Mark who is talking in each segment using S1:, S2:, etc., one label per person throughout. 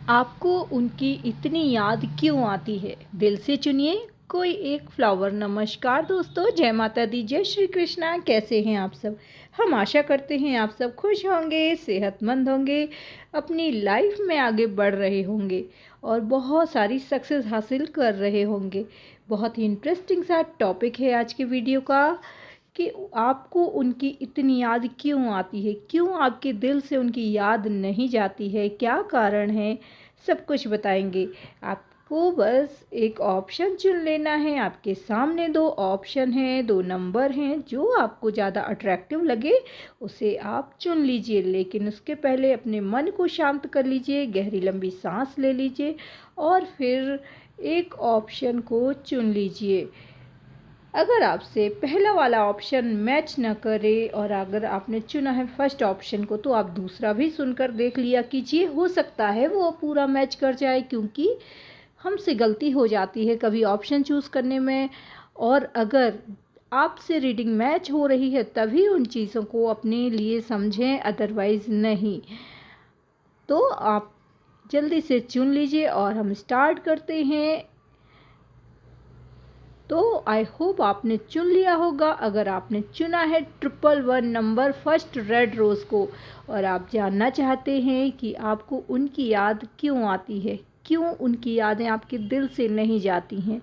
S1: आपको उनकी इतनी याद क्यों आती है? दिल से चुनिए कोई एक फ्लावर। नमस्कार दोस्तों, जय माता दी, जय श्री कृष्णा। कैसे हैं आप सब? हम आशा करते हैं आप सब खुश होंगे, सेहतमंद होंगे, अपनी लाइफ में आगे बढ़ रहे होंगे और बहुत सारी सक्सेस हासिल कर रहे होंगे। बहुत ही इंटरेस्टिंग सा टॉपिक है आज के वीडियो का कि आपको उनकी इतनी याद क्यों आती है, क्यों आपके दिल से उनकी याद नहीं जाती है, क्या कारण है, सब कुछ बताएंगे। आपको बस एक ऑप्शन चुन लेना है। आपके सामने दो ऑप्शन हैं, दो नंबर हैं, जो आपको ज़्यादा अट्रैक्टिव लगे उसे आप चुन लीजिए। लेकिन उसके पहले अपने मन को शांत कर लीजिए, गहरी लंबी सांस ले लीजिए और फिर एक ऑप्शन को चुन लीजिए। अगर आपसे पहला वाला ऑप्शन मैच न करे और अगर आपने चुना है फर्स्ट ऑप्शन को, तो आप दूसरा भी सुनकर देख लिया कीजिए, हो सकता है वो पूरा मैच कर जाए, क्योंकि हमसे गलती हो जाती है कभी ऑप्शन चूज़ करने में। और अगर आपसे रीडिंग मैच हो रही है तभी उन चीज़ों को अपने लिए समझें, अदरवाइज़ नहीं। तो आप जल्दी से चुन लीजिए और हम स्टार्ट करते हैं। तो आई होप आपने चुन लिया होगा। अगर आपने चुना है 111 नंबर, फर्स्ट रेड रोज़ को, और आप जानना चाहते हैं कि आपको उनकी याद क्यों आती है, क्यों उनकी यादें आपके दिल से नहीं जाती हैं,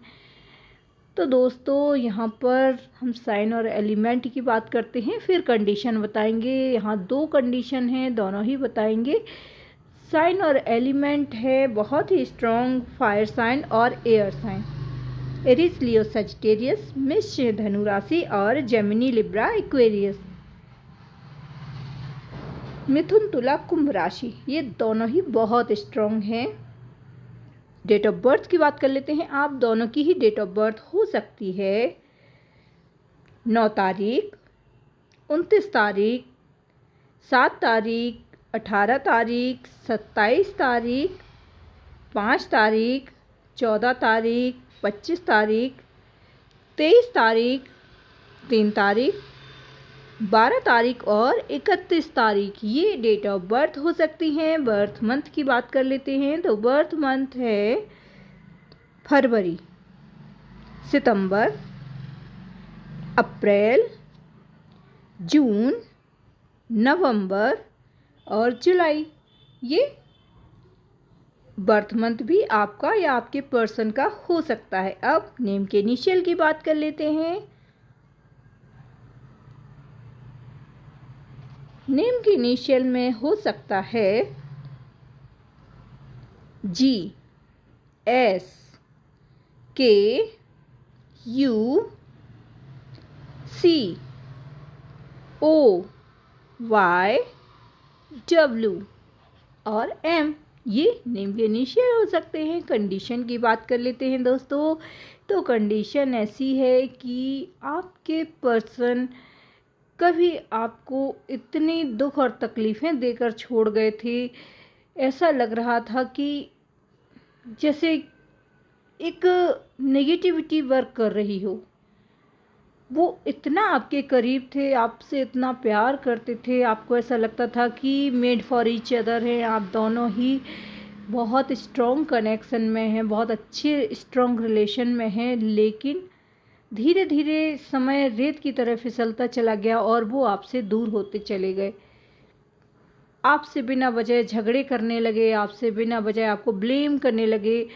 S1: तो दोस्तों यहाँ पर हम साइन और एलिमेंट की बात करते हैं, फिर कंडीशन बताएंगे। यहाँ दो कंडीशन हैं, दोनों ही बताएंगे। साइन और एलिमेंट है बहुत ही स्ट्रॉन्ग फायर साइन और एयर साइन। एरीज, लियो, सजिटेरियस, मेष धनु राशि और जेमिनी, लिब्रा, एक्वेरियस। मिथुन, तुला, कुंभ राशि, ये दोनों ही बहुत स्ट्रॉन्ग हैं। डेट ऑफ बर्थ की बात कर लेते हैं। आप दोनों की ही डेट ऑफ बर्थ हो सकती है 9 तारीख, 29 तारीख, 7 तारीख, 18 तारीख, 27 तारीख, 5 तारीख, 14 तारीख, 25 तारीख, 23 तारीख, 3 तारीख, 12 तारीख और 31 तारीख, ये डेट ऑफ बर्थ हो सकती हैं। बर्थ मंथ की बात कर लेते हैं तो बर्थ मंथ है फरवरी, सितंबर, अप्रैल, जून, नवंबर और जुलाई। ये बर्थ मंथ भी आपका या आपके पर्सन का हो सकता है। अब नेम के इनिशियल की बात कर लेते हैं। नेम के इनिशियल में हो सकता है G, S, K, U, C, O, Y, W और एम, ये नेम के इनिशियल हो सकते हैं। कंडीशन की बात कर लेते हैं दोस्तों, तो कंडीशन ऐसी है कि आपके पर्सन कभी आपको इतनी दुख और तकलीफ़ें देकर छोड़ गए थे, ऐसा लग रहा था कि जैसे एक नेगेटिविटी वर्क कर रही हो। वो इतना आपके करीब थे, आपसे इतना प्यार करते थे, आपको ऐसा लगता था कि मेड फॉर ईच अदर हैं। आप दोनों ही बहुत स्ट्रॉन्ग कनेक्शन में हैं, बहुत अच्छे स्ट्रॉन्ग रिलेशन में हैं, लेकिन धीरे धीरे समय रेत की तरह फिसलता चला गया और वो आपसे दूर होते चले गए। आपसे बिना वजह झगड़े करने लगे, आपसे बिना वजह आपको ब्लेम करने लगे।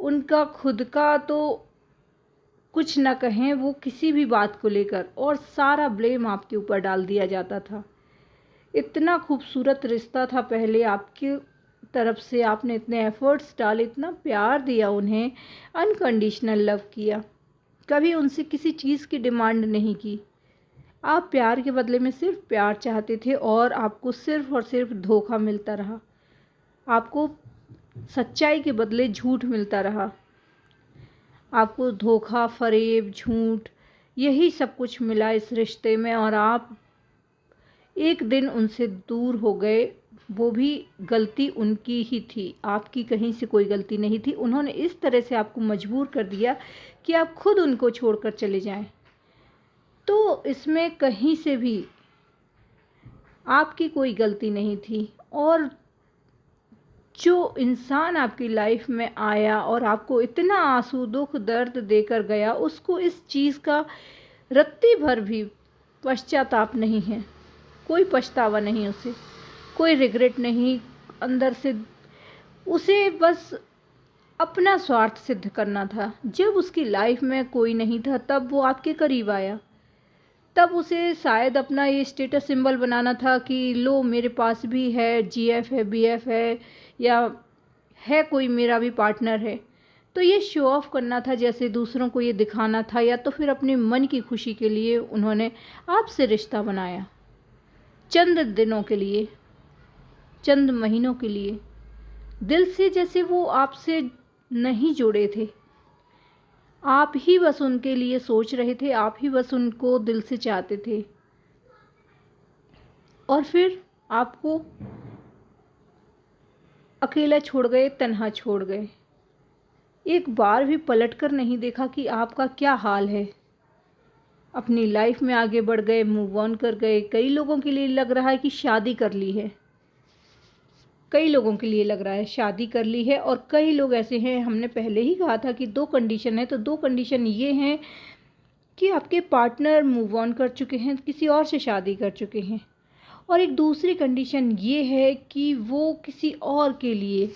S1: उनका खुद का तो कुछ ना कहें वो किसी भी बात को लेकर, और सारा ब्लेम आपके ऊपर डाल दिया जाता था। इतना खूबसूरत रिश्ता था पहले आपकी तरफ से, आपने इतने एफर्ट्स डाले, इतना प्यार दिया उन्हें, अनकंडीशनल लव किया, कभी उनसे किसी चीज़ की डिमांड नहीं की। आप प्यार के बदले में सिर्फ प्यार चाहते थे और आपको सिर्फ और सिर्फ धोखा मिलता रहा। आपको सच्चाई के बदले झूठ मिलता रहा। आपको धोखा, फरेब, झूठ, यही सब कुछ मिला इस रिश्ते में, और आप एक दिन उनसे दूर हो गए। वो भी गलती उनकी ही थी, आपकी कहीं से कोई गलती नहीं थी। उन्होंने इस तरह से आपको मजबूर कर दिया कि आप खुद उनको छोड़कर चले जाएं। तो इसमें कहीं से भी आपकी कोई गलती नहीं थी। और जो इंसान आपकी लाइफ में आया और आपको इतना आंसू दुख दर्द देकर गया, उसको इस चीज़ का रत्ती भर भी पश्चाताप नहीं है, कोई पछतावा नहीं, उसे कोई रिग्रेट नहीं अंदर से। उसे बस अपना स्वार्थ सिद्ध करना था। जब उसकी लाइफ में कोई नहीं था तब वो आपके करीब आया, तब उसे शायद अपना ये स्टेटस सिंबल बनाना था कि लो मेरे पास भी है, जीएफ है, बीएफ है, या है कोई मेरा भी पार्टनर है। तो ये शो ऑफ करना था, जैसे दूसरों को ये दिखाना था, या तो फिर अपने मन की खुशी के लिए उन्होंने आपसे रिश्ता बनाया, चंद दिनों के लिए, चंद महीनों के लिए। दिल से जैसे वो आपसे नहीं जुड़े थे, आप ही बस उनके लिए सोच रहे थे, आप ही बस उनको दिल से चाहते थे, और फिर आपको अकेला छोड़ गए, तन्हा छोड़ गए। एक बार भी पलट कर नहीं देखा कि आपका क्या हाल है। अपनी लाइफ में आगे बढ़ गए, मूव ऑन कर गए। कई लोगों के लिए लग रहा है कि शादी कर ली है, कई लोगों के लिए लग रहा है शादी कर ली है, और कई लोग ऐसे हैं, हमने पहले ही कहा था कि 2 कंडीशन है, तो 2 कंडीशन ये हैं कि आपके पार्टनर मूव ऑन कर चुके हैं, किसी और से शादी कर चुके हैं, और एक दूसरी कंडीशन ये है कि वो किसी और के लिए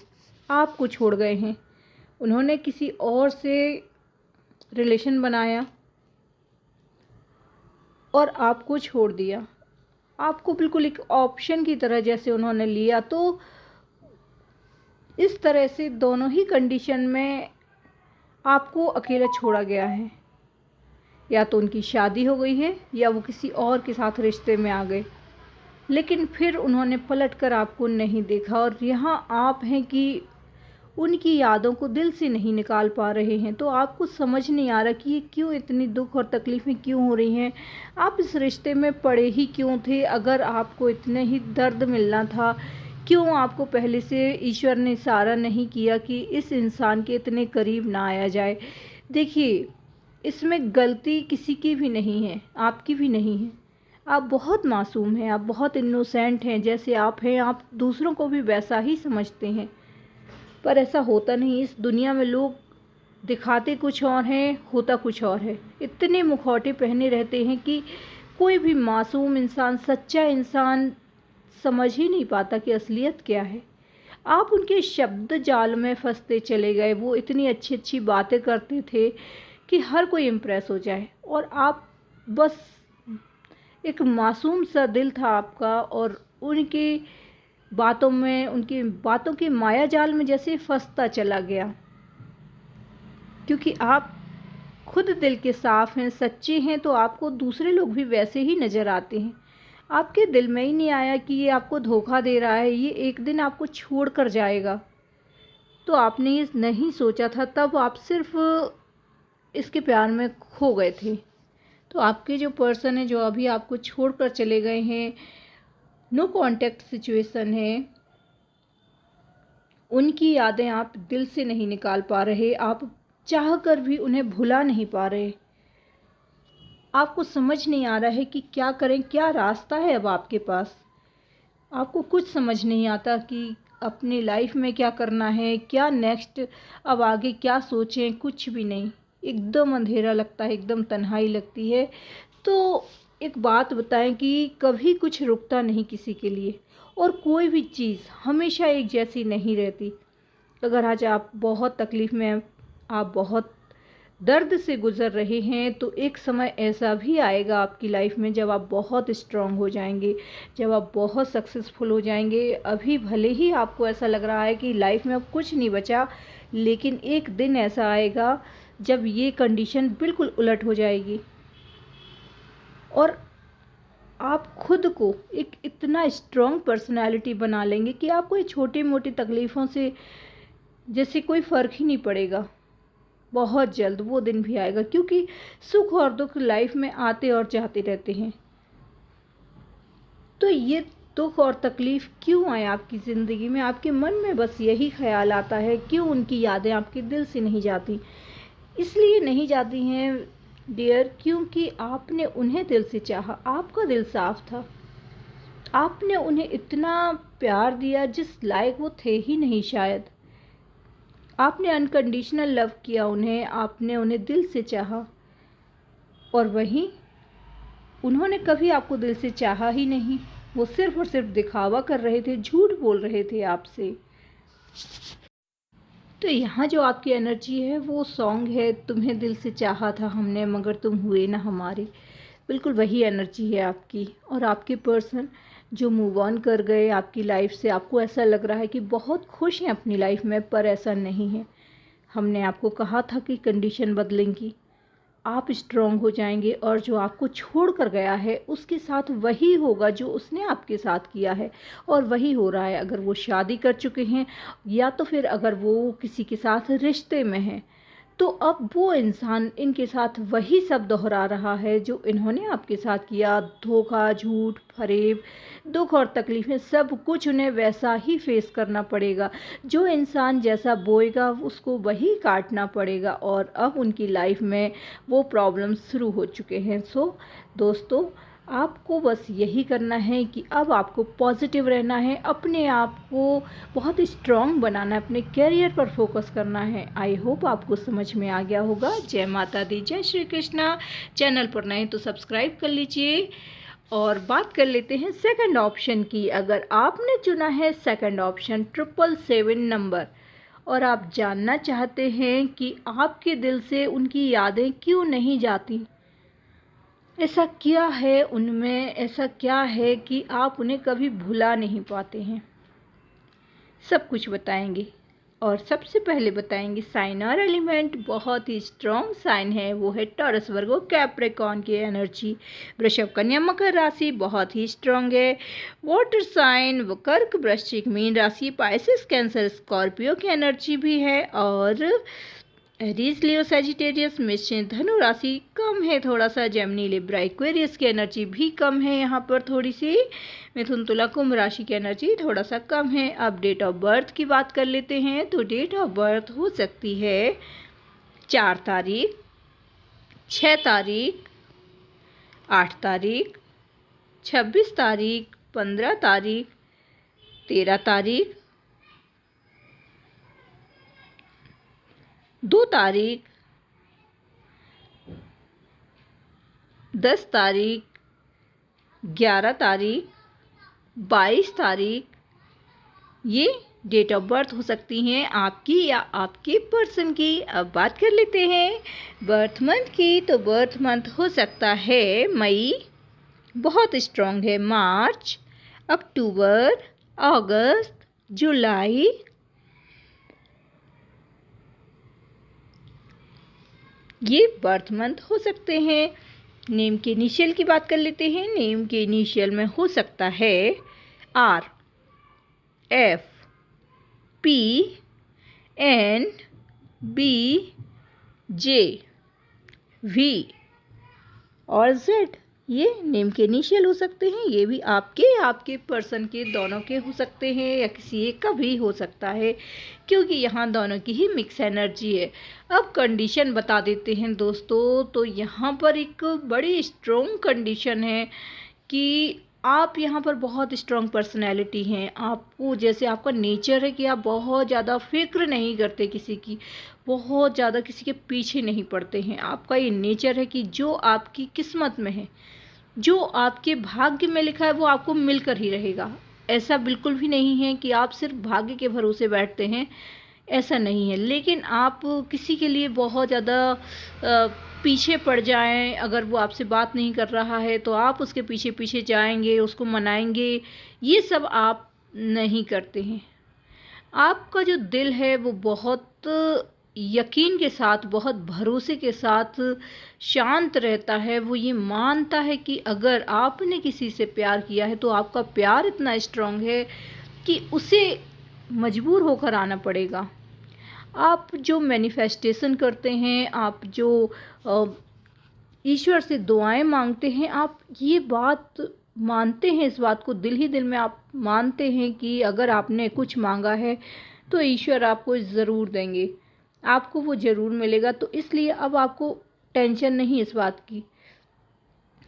S1: आपको छोड़ गए हैं। उन्होंने किसी और से रिलेशन बनाया और आपको छोड़ दिया, आपको बिल्कुल एक ऑप्शन की तरह जैसे उन्होंने लिया। तो इस तरह से दोनों ही कंडीशन में आपको अकेला छोड़ा गया है। या तो उनकी शादी हो गई है या वो किसी और के साथ रिश्ते में आ गए, लेकिन फिर उन्होंने पलट कर आपको नहीं देखा, और यहाँ आप हैं कि उनकी यादों को दिल से नहीं निकाल पा रहे हैं। तो आपको समझ नहीं आ रहा कि ये क्यों इतनी दुख और तकलीफ़ें क्यों हो रही हैं, आप इस रिश्ते में पड़े ही क्यों थे। अगर आपको इतने ही दर्द मिलना था, क्यों आपको पहले से ईश्वर ने इशारा नहीं किया कि इस इंसान के इतने करीब ना आया जाए। देखिए, इसमें गलती किसी की भी नहीं है, आपकी भी नहीं है। आप बहुत मासूम हैं, आप बहुत इनोसेंट हैं, जैसे आप हैं आप दूसरों को भी वैसा ही समझते हैं, पर ऐसा होता नहीं। इस दुनिया में लोग दिखाते कुछ और हैं, होता कुछ और है। इतने मुखौटे पहने रहते हैं कि कोई भी मासूम इंसान, सच्चा इंसान समझ ही नहीं पाता कि असलियत क्या है। आप उनके शब्द जाल में फंसते चले गए। वो इतनी अच्छी अच्छी बातें करते थे कि हर कोई इम्प्रेस हो जाए, और आप बस एक मासूम सा दिल था आपका, और उनकी बातों में, उनकी बातों के माया जाल में जैसे फंसता चला गया। क्योंकि आप खुद दिल के साफ हैं, सच्चे हैं, तो आपको दूसरे लोग भी वैसे ही नज़र आते हैं। आपके दिल में ही नहीं आया कि ये आपको धोखा दे रहा है, ये एक दिन आपको छोड़ कर जाएगा। तो आपने ये नहीं सोचा था, तब आप सिर्फ इसके प्यार में खो गए थे। तो आपके जो पर्सन है, जो अभी आपको छोड़ कर चले गए हैं, नो कॉन्टैक्ट सिचुएशन है, उनकी यादें आप दिल से नहीं निकाल पा रहे, आप चाह कर भी उन्हें भुला नहीं पा रहे। आपको समझ नहीं आ रहा है कि क्या करें, क्या रास्ता है अब आपके पास। आपको कुछ समझ नहीं आता कि अपनी लाइफ में क्या करना है, क्या नेक्स्ट, अब आगे क्या सोचें, कुछ भी नहीं। एकदम अंधेरा लगता है, एकदम तन्हाई लगती है। तो एक बात बताएं कि कभी कुछ रुकता नहीं किसी के लिए, और कोई भी चीज़ हमेशा एक जैसी नहीं रहती। अगर आज आप बहुत तकलीफ़ में हैं, आप बहुत दर्द से गुज़र रहे हैं, तो एक समय ऐसा भी आएगा आपकी लाइफ में जब आप बहुत स्ट्रांग हो जाएंगे, जब आप बहुत सक्सेसफुल हो जाएंगे। अभी भले ही आपको ऐसा लग रहा है कि लाइफ में अब कुछ नहीं बचा, लेकिन एक दिन ऐसा आएगा जब ये कंडीशन बिल्कुल उलट हो जाएगी, और आप खुद को एक इतना स्ट्रांग पर्सनालिटी बना लेंगे कि आपको ये छोटी मोटी तकलीफ़ों से जैसे कोई फ़र्क ही नहीं पड़ेगा। बहुत जल्द वो दिन भी आएगा, क्योंकि सुख और दुख लाइफ में आते और जाते रहते हैं। तो ये दुख और तकलीफ़ क्यों आए आपकी ज़िंदगी में, आपके मन में बस यही ख्याल आता है, क्यों उनकी यादें आपके दिल से नहीं जाती। इसलिए नहीं जाती हैं डियर, क्योंकि आपने उन्हें दिल से चाहा, आपका दिल साफ था, आपने उन्हें इतना प्यार दिया जिस लायक वो थे ही नहीं शायद। आपने अनकंडीशनल लव किया उन्हें, आपने उन्हें दिल से चाहा, और वहीं उन्होंने कभी आपको दिल से चाहा ही नहीं। वो सिर्फ और सिर्फ दिखावा कर रहे थे, झूठ बोल रहे थे आपसे। तो यहाँ जो आपकी एनर्जी है वो सॉन्ग है, तुम्हें दिल से चाहा था हमने मगर तुम हुए ना हमारे। बिल्कुल वही एनर्जी है आपकी। और आपके पर्सन जो मूव ऑन कर गए आपकी लाइफ से, आपको ऐसा लग रहा है कि बहुत खुश हैं अपनी लाइफ में, पर ऐसा नहीं है। हमने आपको कहा था कि कंडीशन बदलेंगी, आप स्ट्रॉन्ग हो जाएंगे, और जो आपको छोड़ कर गया है उसके साथ वही होगा जो उसने आपके साथ किया है, और वही हो रहा है। अगर वो शादी कर चुके हैं या तो फिर अगर वो किसी के साथ रिश्ते में हैं, तो अब वो इंसान इनके साथ वही सब दोहरा रहा है जो इन्होंने आपके साथ किया। धोखा, झूठ, फरेब, दुख और तकलीफ़ें, सब कुछ उन्हें वैसा ही फेस करना पड़ेगा। जो इंसान जैसा बोएगा उसको वही काटना पड़ेगा, और अब उनकी लाइफ में वो प्रॉब्लम्स शुरू हो चुके हैं। सो दोस्तों, आपको बस यही करना है कि अब आपको पॉजिटिव रहना है, अपने आप को बहुत स्ट्रॉन्ग बनाना है, अपने करियर पर फोकस करना है। आई होप आपको समझ में आ गया होगा। जय माता दी, जय श्री कृष्णा। चैनल पर नए तो सब्सक्राइब कर लीजिए। और बात कर लेते हैं सेकंड ऑप्शन की। अगर आपने चुना है सेकंड ऑप्शन 777 नंबर, और आप जानना चाहते हैं कि आपके दिल से उनकी यादें क्यों नहीं जाती, ऐसा क्या है उनमें, ऐसा क्या है कि आप उन्हें कभी भुला नहीं पाते हैं, सब कुछ बताएंगे। और सबसे पहले बताएंगे साइन और एलिमेंट। बहुत ही स्ट्रॉन्ग साइन है, वो है टॉरस, वर्गो, कैप्रिकॉर्न की एनर्जी। वृषभ, कन्या, मकर राशि बहुत ही स्ट्रॉन्ग है। वाटर साइन वो कर्क, वृश्चिक, मीन राशि, पाइसेस, कैंसर, स्कॉर्पियो की एनर्जी भी है। और एरीज, लियो, सैजिटेरियस, मिशन, धनु राशि कम है थोड़ा सा। जेमिनी, लिब्रा, एक्वेरियस की एनर्जी भी कम है यहाँ पर थोड़ी सी। मिथुन, तुला, कुंभ राशि की एनर्जी थोड़ा सा कम है। अब डेट ऑफ बर्थ की बात कर लेते हैं। तो डेट ऑफ बर्थ हो सकती है 4 तारीख, 6 तारीख, 8 तारीख, 26 तारीख, 15 तारीख, 13 तारीख, 2 तारीख, 10 तारीख, 11 तारीख, 22 तारीख, ये डेट ऑफ बर्थ हो सकती हैं आपकी या आपके पर्सन की। अब बात कर लेते हैं बर्थ मंथ की। तो बर्थ मंथ हो सकता है मई, बहुत स्ट्रॉन्ग है। मार्च, अक्टूबर, अगस्त, जुलाई, ये बर्थ मंथ हो सकते हैं। नेम के इनिशियल की बात कर लेते हैं। नेम के इनिशियल में हो सकता है R, F, P, N, B, J, V और जेड, ये नेम के इनिशियल हो सकते हैं। ये भी आपके पर्सन के दोनों के हो सकते हैं या किसी एक का भी हो सकता है, क्योंकि यहाँ दोनों की ही मिक्स एनर्जी है। अब कंडीशन बता देते हैं दोस्तों। तो यहाँ पर एक बड़ी स्ट्रॉन्ग कंडीशन है कि आप यहाँ पर बहुत स्ट्रॉन्ग पर्सनैलिटी हैं। आपको जैसे आपका नेचर है कि आप बहुत ज़्यादा फिक्र नहीं करते किसी की, बहुत ज़्यादा किसी के पीछे नहीं पड़ते हैं। आपका ये नेचर है कि जो आपकी किस्मत में है, जो आपके भाग्य में लिखा है, वो आपको मिलकर ही रहेगा। ऐसा बिल्कुल भी नहीं है कि आप सिर्फ भाग्य के भरोसे बैठते हैं, ऐसा नहीं है। लेकिन आप किसी के लिए बहुत ज़्यादा पीछे पड़ जाएं, अगर वो आपसे बात नहीं कर रहा है तो आप उसके पीछे पीछे जाएंगे, उसको मनाएंगे, ये सब आप नहीं करते हैं। आपका जो दिल है वो बहुत यकीन के साथ, बहुत भरोसे के साथ शांत रहता है। वो ये मानता है कि अगर आपने किसी से प्यार किया है तो आपका प्यार इतना स्ट्रांग है कि उसे मजबूर होकर आना पड़ेगा। आप जो मैनिफेस्टेशन करते हैं, आप जो ईश्वर से दुआएं मांगते हैं, आप ये बात मानते हैं, इस बात को दिल ही दिल में आप मानते हैं कि अगर आपने कुछ मांगा है तो ईश्वर आपको ज़रूर देंगे, आपको वो ज़रूर मिलेगा। तो इसलिए अब आपको टेंशन नहीं इस बात की।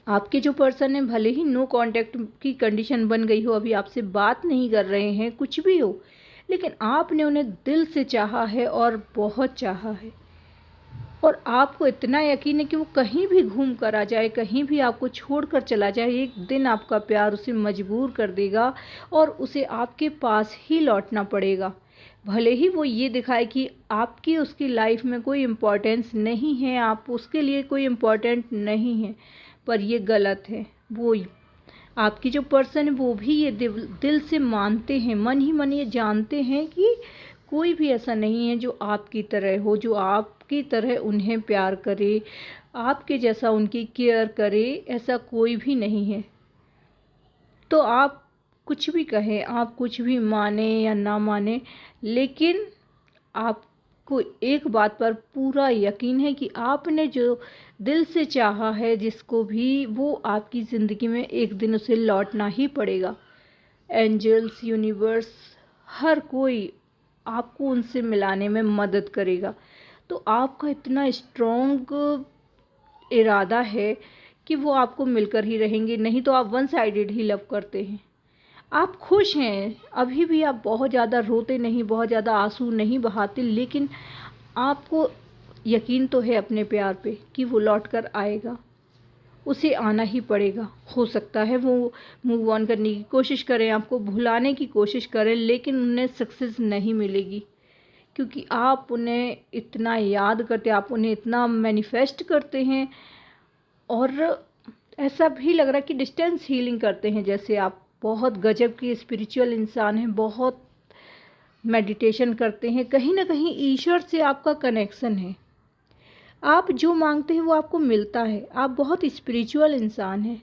S1: आपके जो पर्सन है भले ही नो कांटेक्ट की कंडीशन बन गई हो, अभी आपसे बात नहीं कर रहे हैं, कुछ भी हो, लेकिन आपने उन्हें दिल से चाहा है और बहुत चाहा है। और आपको इतना यकीन है कि वो कहीं भी घूम कर आ जाए, कहीं भी आपको छोड़ कर चला जाए, एक दिन आपका प्यार उसे मजबूर कर देगा और उसे आपके पास ही लौटना पड़ेगा। भले ही वो ये दिखाए कि आपकी उसकी लाइफ में कोई इम्पोर्टेंस नहीं है, आप उसके लिए कोई इम्पोर्टेंट नहीं है, पर ये गलत है। वो आपकी जो पर्सन है वो भी ये दिल से मानते हैं, मन ही मन ये जानते हैं कि कोई भी ऐसा नहीं है जो आपकी तरह हो, जो आपकी तरह उन्हें प्यार करे, आपके जैसा उनकी केयर करे, ऐसा कोई भी नहीं है। तो आप कुछ भी कहें, आप कुछ भी माने या ना माने, लेकिन आपको एक बात पर पूरा यकीन है कि आपने जो दिल से चाहा है जिसको भी, वो आपकी ज़िंदगी में एक दिन उसे लौटना ही पड़ेगा। एंजल्स, यूनिवर्स, हर कोई आपको उनसे मिलाने में मदद करेगा। तो आपका इतना स्ट्रॉन्ग इरादा है कि वो आपको मिलकर ही रहेंगे, नहीं तो आप वन साइडेड ही लव करते हैं। आप खुश हैं, अभी भी आप बहुत ज़्यादा रोते नहीं, बहुत ज़्यादा आंसू नहीं बहाते, लेकिन आपको यकीन तो है अपने प्यार पे कि वो लौट कर आएगा, उसे आना ही पड़ेगा। हो सकता है वो मूव ऑन करने की कोशिश करें, आपको भुलाने की कोशिश करें, लेकिन उन्हें सक्सेस नहीं मिलेगी, क्योंकि आप उन्हें इतना याद करते हैं, आप उन्हें इतना मैनिफेस्ट करते हैं, और ऐसा भी लग रहा है कि डिस्टेंस हीलिंग करते हैं। जैसे आप बहुत गजब की स्पिरिचुअल इंसान हैं, बहुत मेडिटेशन करते हैं, कहीं ना कहीं ईश्वर से आपका कनेक्शन है। आप जो मांगते हैं वो आपको मिलता है। आप बहुत स्पिरिचुअल इंसान हैं,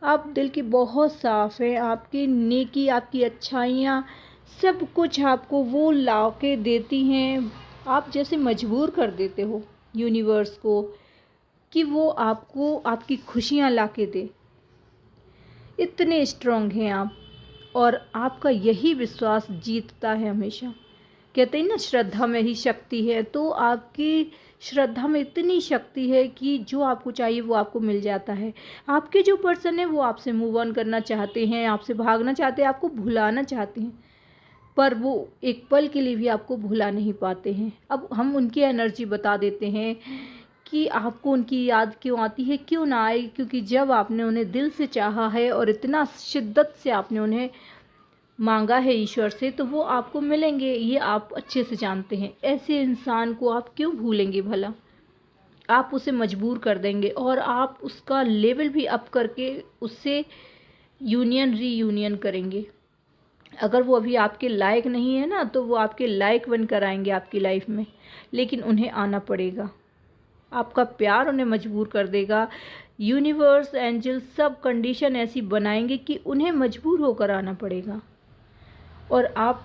S1: आप दिल की बहुत साफ़ हैं, आपकी नेकी, आपकी अच्छाइयाँ, सब कुछ आपको वो ला के देती हैं। आप जैसे मजबूर कर देते हो यूनिवर्स को कि वो आपको आपकी खुशियाँ ला के दे। इतने स्ट्रांग हैं आप, और आपका यही विश्वास जीतता है हमेशा। कहते हैं ना, श्रद्धा में ही शक्ति है, तो आपकी श्रद्धा में इतनी शक्ति है कि जो आपको चाहिए वो आपको मिल जाता है। आपके जो पर्सन है वो आपसे मूव ऑन करना चाहते हैं, आपसे भागना चाहते हैं, आपको भुलाना चाहते हैं, पर वो एक पल के लिए भी आपको भुला नहीं पाते हैं। अब हम उनकी एनर्जी बता देते हैं कि आपको उनकी याद क्यों आती है, क्यों ना आए, क्योंकि जब आपने उन्हें दिल से चाहा है और इतना शिद्दत से आपने उन्हें मांगा है ईश्वर से, तो वो आपको मिलेंगे, ये आप अच्छे से जानते हैं। ऐसे इंसान को आप क्यों भूलेंगे भला? आप उसे मजबूर कर देंगे और आप उसका लेवल भी अप करके उससे रीयूनियन करेंगे। अगर वो अभी आपके लायक नहीं है ना, तो वो आपके लायक बन कर आएंगे आपकी लाइफ में, लेकिन उन्हें आना पड़ेगा। आपका प्यार उन्हें मजबूर कर देगा। यूनिवर्स, एंजल, सब कंडीशन ऐसी बनाएंगे कि उन्हें मजबूर होकर आना पड़ेगा। और आप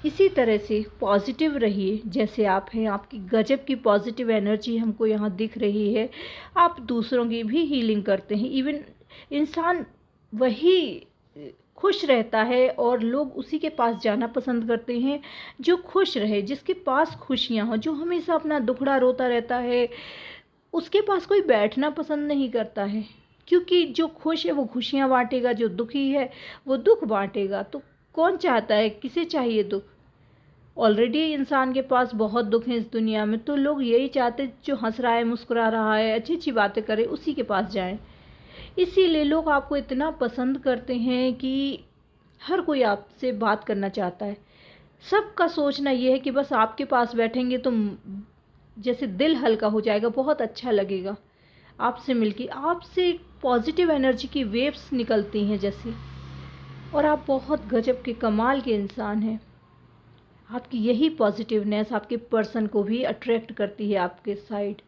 S1: इसी तरह से पॉजिटिव रहिए जैसे आप हैं। आपकी गजब की पॉजिटिव एनर्जी हमको यहाँ दिख रही है। आप दूसरों की भी हीलिंग करते हैं। इवन इंसान वही खुश रहता है और लोग उसी के पास जाना पसंद करते हैं जो खुश रहे, जिसके पास खुशियाँ हों। जो हमेशा अपना दुखड़ा रोता रहता है, उसके पास कोई बैठना पसंद नहीं करता है, क्योंकि जो खुश है वो खुशियाँ बांटेगा, जो दुखी है वो दुख बांटेगा। तो कौन चाहता है, किसे चाहिए दुख? ऑलरेडी इंसान के पास बहुत दुख है इस दुनिया में, तो लोग यही चाहते जो हंस रहा है, मुस्कुरा रहा है, अच्छी अच्छी बातें करे, उसी के पास जाएं। इसीलिए लोग आपको इतना पसंद करते हैं कि हर कोई आपसे बात करना चाहता है। सबका सोचना ये है कि बस आपके पास बैठेंगे तो जैसे दिल हल्का हो जाएगा, बहुत अच्छा लगेगा आपसे मिलके। आपसे पॉजिटिव एनर्जी की वेव्स निकलती हैं जैसे, और आप बहुत गजब के कमाल के इंसान हैं। आपकी यही पॉजिटिवनेस आपके पर्सन को भी अट्रैक्ट करती है आपके साइड।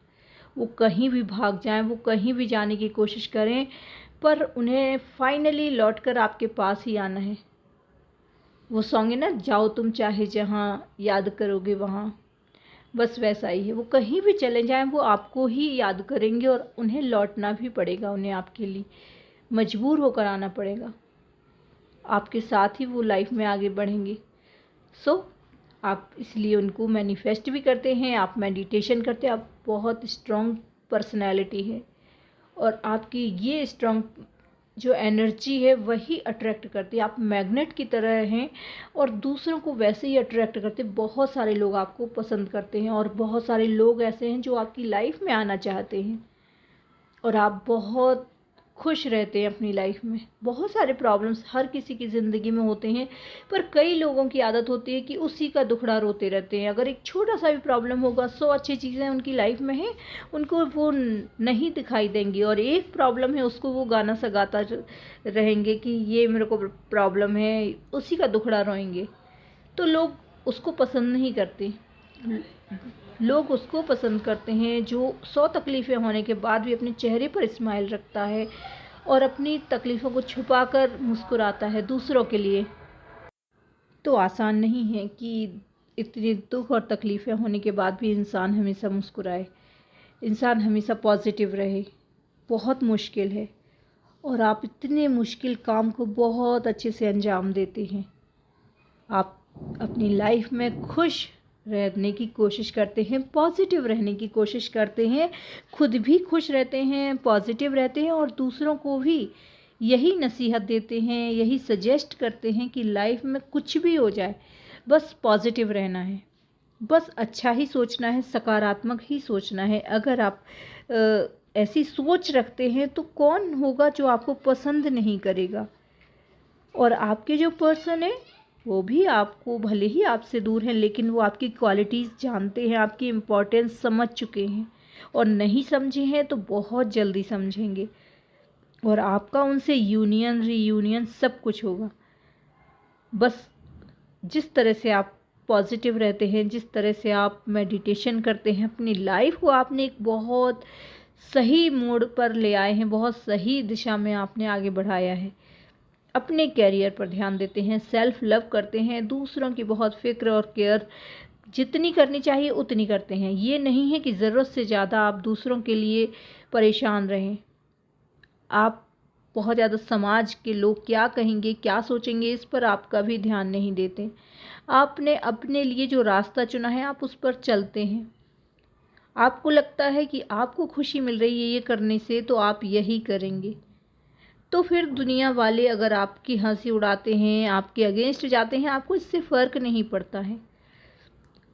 S1: वो कहीं भी भाग जाएं, वो कहीं भी जाने की कोशिश करें, पर उन्हें फाइनली लौटकर आपके पास ही आना है। वो सॉन्ग है ना, जाओ तुम चाहे जहाँ, याद करोगे वहाँ, बस वैसा ही है। वो कहीं भी चले जाएं, वो आपको ही याद करेंगे, और उन्हें लौटना भी पड़ेगा, उन्हें आपके लिए मजबूर होकर आना पड़ेगा। आपके साथ ही वो लाइफ में आगे बढ़ेंगे। सो आप इसलिए उनको मैनिफेस्ट भी करते हैं, आप मेडिटेशन करते हैं। आप बहुत स्ट्रॉन्ग पर्सनैलिटी है, और आपकी ये स्ट्रॉन्ग जो एनर्जी है वही अट्रैक्ट करती है। आप मैग्नेट की तरह हैं और दूसरों को वैसे ही अट्रैक्ट करते हैं। बहुत सारे लोग आपको पसंद करते हैं और बहुत सारे लोग ऐसे हैं जो आपकी लाइफ में आना चाहते हैं और आप बहुत खुश रहते हैं अपनी लाइफ में। बहुत सारे प्रॉब्लम्स हर किसी की ज़िंदगी में होते हैं, पर कई लोगों की आदत होती है कि उसी का दुखड़ा रोते रहते हैं। अगर एक छोटा सा भी प्रॉब्लम होगा, 100 अच्छी चीज़ें उनकी लाइफ में हैं, उनको वो नहीं दिखाई देंगी, और एक प्रॉब्लम है उसको वो गाना सा गाता रहेंगे कि ये मेरे को प्रॉब्लम है, उसी का दुखड़ा रोएंगे। तो लोग उसको पसंद नहीं करते। लोग उसको पसंद करते हैं जो 100 तकलीफ़ें होने के बाद भी अपने चेहरे पर स्माइल रखता है और अपनी तकलीफ़ों को छुपाकर मुस्कुराता है दूसरों के लिए। तो आसान नहीं है कि इतने दुख और तकलीफ़ें होने के बाद भी इंसान हमेशा मुस्कुराए, इंसान हमेशा पॉजिटिव रहे। बहुत मुश्किल है और आप इतने मुश्किल काम को बहुत अच्छे से अंजाम देते हैं। आप अपनी लाइफ में खुश रहने की कोशिश करते हैं, पॉजिटिव रहने की कोशिश करते हैं, खुद भी खुश रहते हैं, पॉजिटिव रहते हैं और दूसरों को भी यही नसीहत देते हैं, यही सजेस्ट करते हैं कि लाइफ में कुछ भी हो जाए बस पॉजिटिव रहना है, बस अच्छा ही सोचना है, सकारात्मक ही सोचना है। अगर आप ऐसी सोच रखते हैं तो कौन होगा जो आपको पसंद नहीं करेगा। और आपके जो पर्सन है वो भी आपको, भले ही आपसे दूर हैं, लेकिन वो आपकी क्वालिटीज़ जानते हैं, आपकी इम्पोर्टेंस समझ चुके हैं, और नहीं समझे हैं तो बहुत जल्दी समझेंगे और आपका उनसे यूनियन रीयूनियन सब कुछ होगा। बस जिस तरह से आप पॉजिटिव रहते हैं, जिस तरह से आप मेडिटेशन करते हैं, अपनी लाइफ को आपने एक बहुत सही मोड़ पर ले आए हैं, बहुत सही दिशा में आपने आगे बढ़ाया है। अपने कैरियर पर ध्यान देते हैं, सेल्फ लव करते हैं, दूसरों की बहुत फ़िक्र और केयर जितनी करनी चाहिए उतनी करते हैं। ये नहीं है कि ज़रूरत से ज़्यादा आप दूसरों के लिए परेशान रहें। आप बहुत ज़्यादा समाज के लोग क्या कहेंगे, क्या सोचेंगे, इस पर आप कभी ध्यान नहीं देते। आपने अपने लिए जो रास्ता चुना है आप उस पर चलते हैं। आपको लगता है कि आपको खुशी मिल रही है ये करने से, तो आप यही करेंगे। तो फिर दुनिया वाले अगर आपकी हंसी उड़ाते हैं, आपके अगेंस्ट जाते हैं, आपको इससे फ़र्क नहीं पड़ता है।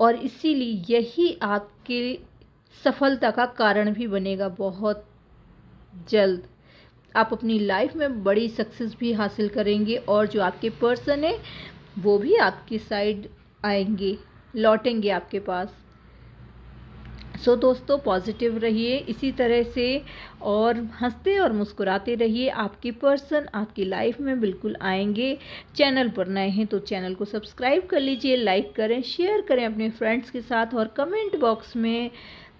S1: और इसीलिए यही आपके सफलता का कारण भी बनेगा बहुत जल्द। आप अपनी लाइफ में बड़ी सक्सेस भी हासिल करेंगे और जो आपके पर्सन है वो भी आपकी साइड आएंगे, लौटेंगे आपके पास। सो दोस्तों, पॉजिटिव रहिए इसी तरह से और हंसते और मुस्कुराते रहिए। आपके पर्सन आपकी लाइफ में बिल्कुल आएंगे। चैनल पर नए हैं तो चैनल को सब्सक्राइब कर लीजिए, लाइक करें, शेयर करें अपने फ्रेंड्स के साथ और कमेंट बॉक्स में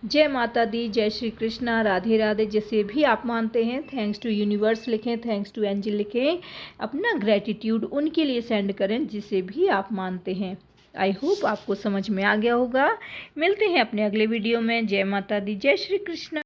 S1: जय माता दी, जय श्री कृष्णा, राधे राधे जैसे भी आप मानते हैं, थैंक्स टू यूनिवर्स लिखें, थैंक्स टू एंजल लिखें, अपना ग्रेटिट्यूड उनके लिए सेंड करें जिसे भी आप मानते हैं। आई होप आपको समझ में आ गया होगा। मिलते हैं अपने अगले वीडियो में। जय माता दी, जय श्री कृष्ण।